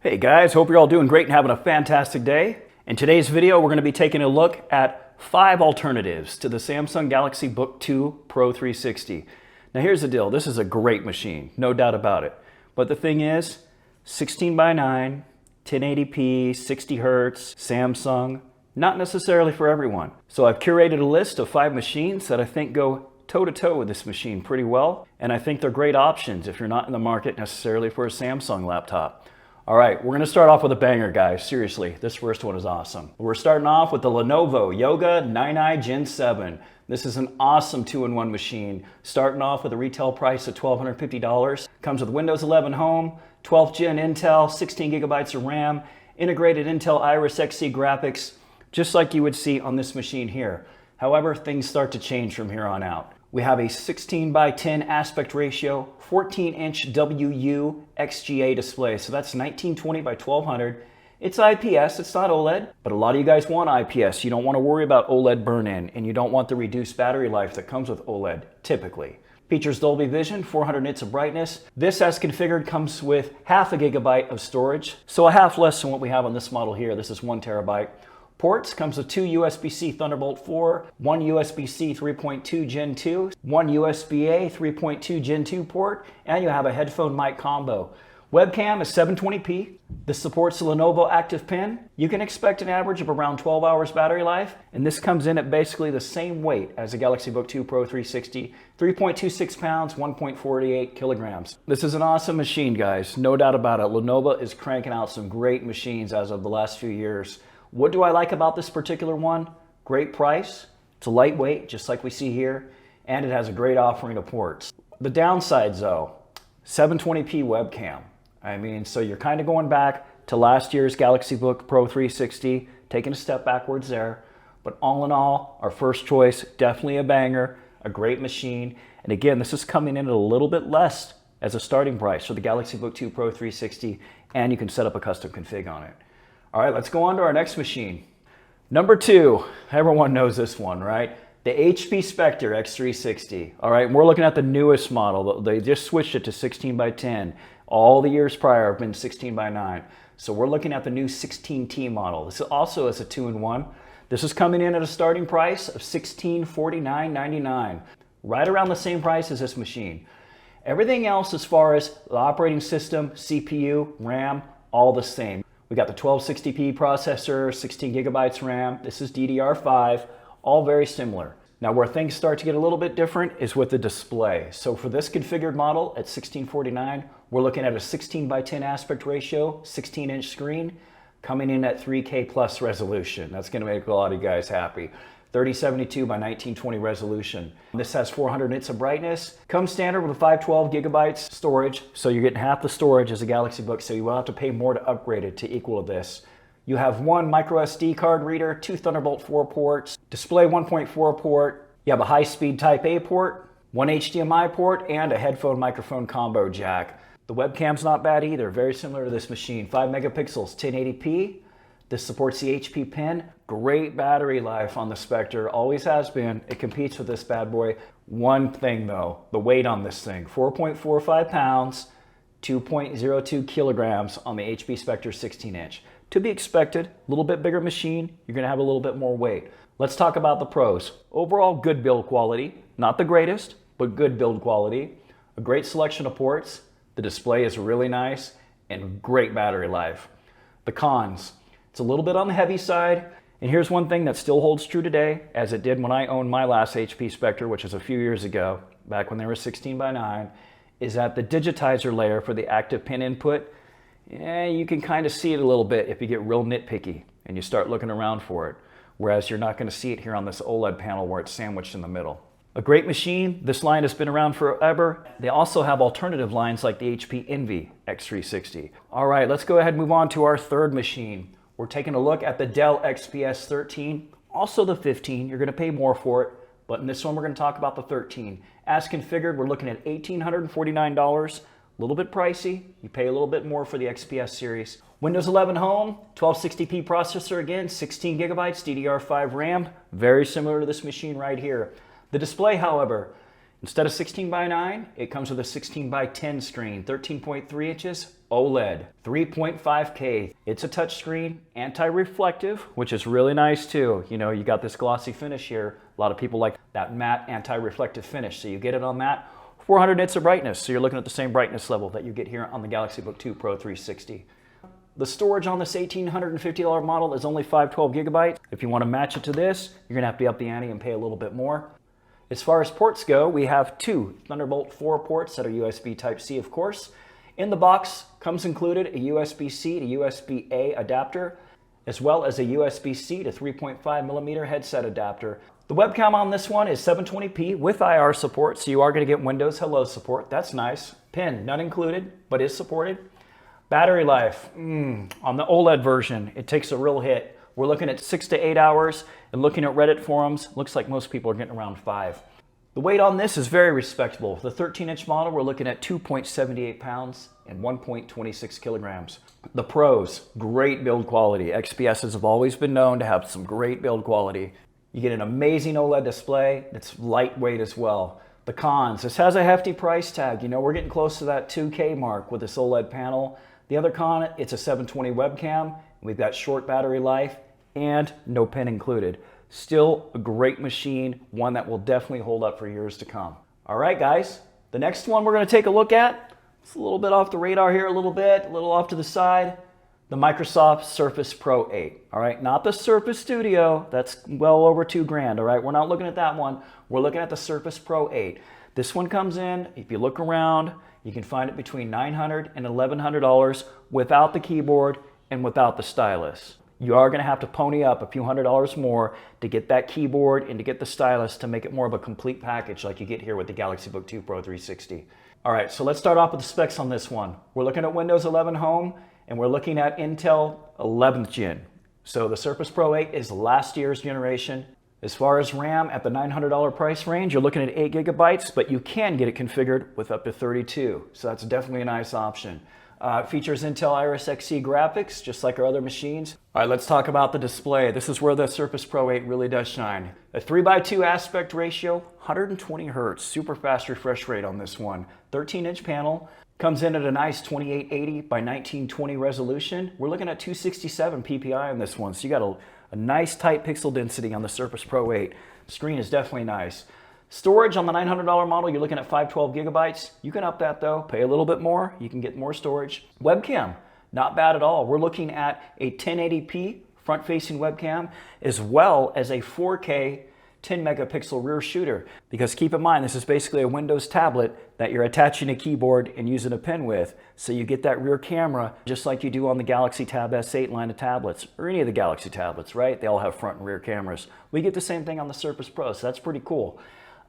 Hey guys, hope you're all doing great and having a fantastic day. In today's video, we're going to be taking a look at 5 alternatives to the Samsung Galaxy Book2 Pro 360. Now here's the deal, this is a great machine, no doubt about it. But the thing is, 16:9, 1080p, 60 Hz, Samsung, not necessarily for everyone. So I've curated a list of 5 machines that I think go toe-to-toe with this machine pretty well, and I think they're great options if you're not in the market necessarily for a Samsung laptop. All right, we're going to start off with a banger, guys. Seriously, this first one is awesome. We're starting off with the Lenovo YOGA 9i Gen 7. This is an awesome 2-in-1 machine, starting off with a retail price of $1,250. Comes with Windows 11 Home, 12th Gen Intel, 16 gigabytes of RAM, integrated Intel Iris Xe graphics, just like you would see on this machine here. However, things start to change from here on out. We have a 16:10 aspect ratio, 14-inch WUXGA display, so that's 1920 by 1200. It's IPS, it's not OLED, but a lot of you guys want IPS. You don't want to worry about OLED burn-in, and you don't want the reduced battery life that comes with OLED, typically. Features Dolby Vision, 400 nits of brightness. This, as configured, comes with half a gigabyte of storage, so a half less than what we have on this model here. This is 1 terabyte. Ports comes with 2 USB-C Thunderbolt 4, 1 USB-C 3.2 Gen 2, 1 USB-A 3.2 Gen 2 port, and you have a headphone mic combo. Webcam is 720p. This supports the Lenovo Active Pen. You can expect an average of around 12 hours battery life, and this comes in at basically the same weight as the Galaxy Book2 Pro 360, 3.26 pounds, 1.48 kilograms. This is an awesome machine, guys, no doubt about it. Lenovo is cranking out some great machines as of the last few years. What do I like about this particular one? Great price, it's a lightweight, just like we see here, and it has a great offering of ports. The downsides though, 720p webcam. I mean, so you're kind of going back to last year's Galaxy Book Pro 360, taking a step backwards there. But all in all, our first choice, definitely a banger, a great machine. And again, this is coming in at a little bit less as a starting price for the Galaxy Book2 Pro 360, and you can set up a custom config on it. All right, let's go on to our next machine. Number 2, everyone knows this one, right? The HP SPECTRE X360. All right, and we're looking at the newest model. They just switched it to 16:10. All the years prior have been 16:9. So we're looking at the new 16T model. This also is a 2-in-1. This is coming in at a starting price of $1,649.99, right around the same price as this machine. Everything else as far as the operating system, CPU, RAM, all the same. We got the 1260p processor, 16 gigabytes RAM. This is DDR5, all very similar. Now where things start to get a little bit different is with the display. So for this configured model at $1,649, we're looking at a 16:10 aspect ratio, 16-inch screen, coming in at 3K plus resolution. That's gonna make a lot of you guys happy. 3072 by 1920 resolution. This has 400 nits of brightness. Comes standard with a 512 gigabytes storage, so you're getting half the storage as a Galaxy Book, so you will have to pay more to upgrade it to equal this. You have 1 micro SD card reader, 2 Thunderbolt 4 ports, display 1.4 port, you have a high-speed Type A port, 1 HDMI port, and a headphone microphone combo jack. The webcam's not bad either, very similar to this machine. 5 megapixels, 1080p. This supports the HP Pen. Great battery life on the SPECTRE, always has been. It competes with this bad boy. One thing though, the weight on this thing, 4.45 pounds, 2.02 kilograms on the HP SPECTRE 16-inch. To be expected, a little bit bigger machine, you're gonna have a little bit more weight. Let's talk about the pros. Overall, good build quality. Not the greatest, but good build quality. A great selection of ports. The display is really nice, and great battery life. The cons. It's a little bit on the heavy side, and here's one thing that still holds true today, as it did when I owned my last HP SPECTRE, which is a few years ago, back when they were 16:9, is that the digitizer layer for the active pen input, you can kind of see it a little bit if you get real nitpicky and you start looking around for it, whereas you're not going to see it here on this OLED panel where it's sandwiched in the middle. A great machine. This line has been around forever. They also have alternative lines like the HP Envy X360. All right, let's go ahead and move on to our third machine. We're taking a look at the DELL XPS 13, also the 15. You're going to pay more for it, but in this one we're going to talk about the 13. As configured, we're looking at $1,849, a little bit pricey. You pay a little bit more for the XPS series. Windows 11 Home, 1260p processor again, 16 gigabytes, DDR5 RAM, very similar to this machine right here. The display, however, Instead of 16 by 9, it comes with a 16 by 10 screen, 13.3 inches, OLED, 3.5K. It's a touch screen, anti-reflective, which is really nice too. You know, you got this glossy finish here. A lot of people like that matte anti-reflective finish. So you get it on that, 400 nits of brightness. So you're looking at the same brightness level that you get here on the Galaxy Book2 Pro 360. The storage on this $1,850 model is only 512 gigabytes. If you want to match it to this, you're gonna have to be up the ante and pay a little bit more. As far as ports go, we have two Thunderbolt 4 ports that are USB Type-C, of course. In the box comes included a USB-C to USB-A adapter, as well as a USB-C to 3.5 millimeter headset adapter. The webcam on this one is 720p with IR support, so you are going to get Windows Hello support. That's nice. Pin, none included, but is supported. Battery life, on the OLED version, it takes a real hit. We're looking at 6 to 8 hours, and looking at Reddit forums, looks like most people are getting around 5. The weight on this is very respectable. The 13-inch model, we're looking at 2.78 pounds and 1.26 kilograms. The pros, great build quality. XPSs have always been known to have some great build quality. You get an amazing OLED display. It's lightweight as well. The cons, this has a hefty price tag. You know, we're getting close to that 2K mark with this OLED panel. The other con, it's a 720 webcam. We've got short battery life and no pin included. Still a great machine, one that will definitely hold up for years to come. All right, guys, the next one we're going to take a look at, it's a little bit off the radar here, a little off to the side, the Microsoft Surface Pro 8. All right, not the Surface Studio, that's well over $2,000. All right, we're not looking at that one. We're looking at the Surface Pro 8. This one comes in, if you look around, you can find it between $900 and $1,100 without the keyboard and without the stylus. You are going to have to pony up a few $100s more to get that keyboard and to get the stylus to make it more of a complete package like you get here with the Galaxy Book2 Pro 360. All right, so let's start off with the specs on this one. We're looking at Windows 11 Home, and we're looking at Intel 11th Gen. So the Surface Pro 8 is last year's generation. As far as RAM, at the $900 price range, you're looking at 8 gigabytes, but you can get it configured with up to 32. So that's definitely a nice option. It features Intel Iris Xe graphics, just like our other machines. All right, let's talk about the display. This is where the Surface Pro 8 really does shine. A 3:2 aspect ratio, 120 Hertz, super fast refresh rate on this one. 13-inch panel, comes in at a nice 2880 by 1920 resolution. We're looking at 267 ppi on this one, so you got a nice tight pixel density on the Surface Pro 8. Screen is definitely nice. Storage on the $900 model, you're looking at 512 gigabytes. You can up that though, pay a little bit more, you can get more storage. Webcam, not bad at all. We're looking at a 1080p front-facing webcam, as well as a 4K 10 megapixel rear shooter. Because keep in mind, this is basically a Windows tablet that you're attaching a keyboard and using a pen with. So you get that rear camera just like you do on the Galaxy Tab S8 line of tablets, or any of the Galaxy tablets, right? They all have front and rear cameras. We get the same thing on the Surface Pro, so that's pretty cool.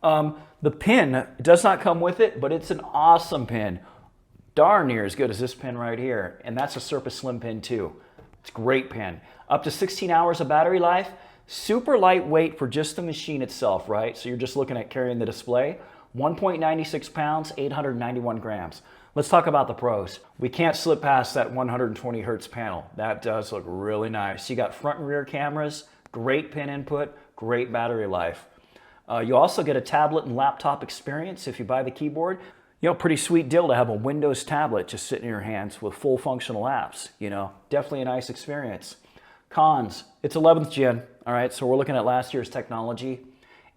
The pin does not come with it, but it's an awesome pin. Darn near as good as this pin right here. And that's a Surface Slim pin too. It's a great pin. Up to 16 hours of battery life. Super lightweight for just the machine itself, right? So you're just looking at carrying the display. 1.96 pounds, 891 grams. Let's talk about the pros. We can't slip past that 120 Hertz panel. That does look really nice. You got front and rear cameras, great pin input, great battery life. You also get a tablet and laptop experience if you buy the keyboard. You know, pretty sweet deal to have a Windows tablet just sitting in your hands with full functional apps. You know, definitely a nice experience. Cons, it's 11th gen, all right, so we're looking at last year's technology,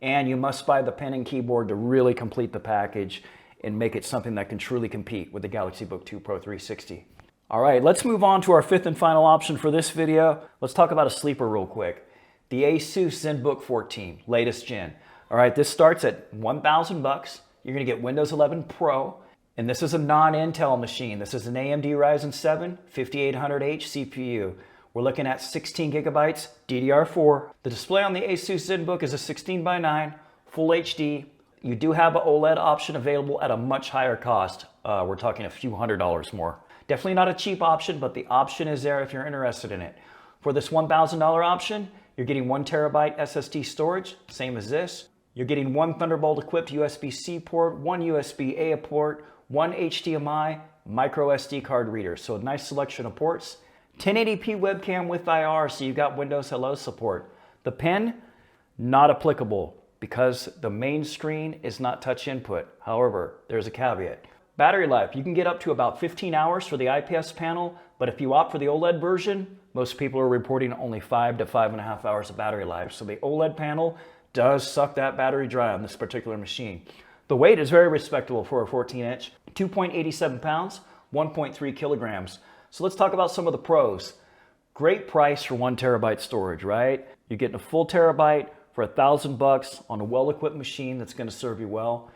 and you must buy the pen and keyboard to really complete the package and make it something that can truly compete with the Galaxy Book2 Pro 360. All right, let's move on to our fifth and final option for this video. Let's talk about a sleeper real quick. The ASUS ZenBOOK 14, latest gen. All right, this starts at $1,000. You're gonna get Windows 11 Pro, and this is a non-Intel machine. This is an AMD Ryzen 7 5800H CPU. We're looking at 16 gigabytes DDR4. The display on the ASUS ZenBOOK is a 16:9, full HD. You do have an OLED option available at a much higher cost. We're talking a few $100s more. Definitely not a cheap option, but the option is there if you're interested in it. For this $1,000 option, you're getting 1 terabyte SSD storage, same as this. You're getting 1 Thunderbolt equipped USB-C port, 1 USB-A port, 1 HDMI, micro SD card reader. So a nice selection of ports. 1080p webcam with IR, so you've got Windows Hello support. The pen, not applicable. because the main screen is not touch input. However, there's a caveat. Battery life, you can get up to about 15 hours for the IPS panel, but if you opt for the OLED version, most people are reporting only 5 to 5.5 hours of battery life. So the OLED panel does suck that battery dry on this particular machine. The weight is very respectable for a 14-inch, 2.87 pounds, 1.3 kilograms. So let's talk about some of the pros. Great price for 1 terabyte storage, right? You're getting a full terabyte for $1,000 on a well-equipped machine that's going to serve you well.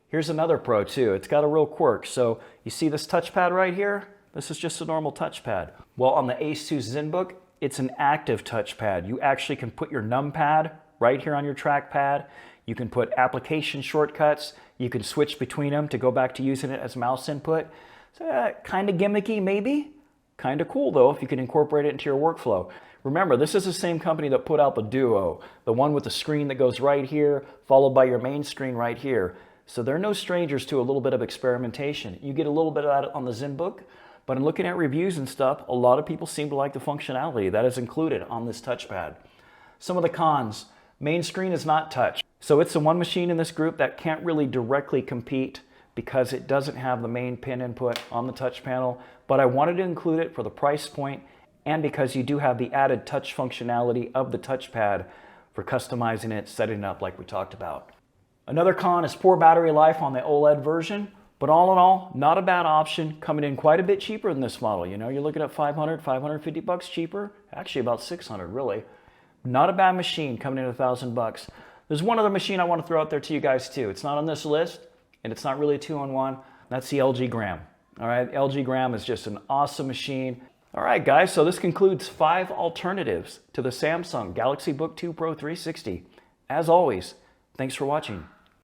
Here's another pro too. It's got a real quirk. So you see this touchpad right here? This is just a normal touchpad. Well, on the ASUS ZENBOOK, it's an active touchpad. You actually can put your numpad right here on your trackpad. You can put application shortcuts. You can switch between them to go back to using it as mouse input. So, kind of gimmicky maybe. Kind of cool though if you can incorporate it into your workflow. Remember, this is the same company that put out the Duo, the one with the screen that goes right here, followed by your main screen right here. So they're no strangers to a little bit of experimentation. You get a little bit of that on the ZENBOOK, but in looking at reviews and stuff, a lot of people seem to like the functionality that is included on this touchpad. Some of the cons, main screen is not touch. So it's the one machine in this group that can't really directly compete because it doesn't have the main pin input on the touch panel, but I wanted to include it for the price point and because you do have the added touch functionality of the touchpad for customizing it, setting it up like we talked about. Another con is poor battery life on the OLED version, but all in all, not a bad option, coming in quite a bit cheaper than this model. You know, you're looking at $550 cheaper, actually about $600 really. Not a bad machine coming in $1,000. There's one other machine I want to throw out there to you guys too. It's not on this list, and it's not really a two-in-one. That's the LG Gram. All right, LG Gram is just an awesome machine. All right, guys, so this concludes 5 alternatives to the Samsung Galaxy Book2 Pro 360. As always, thanks for watching.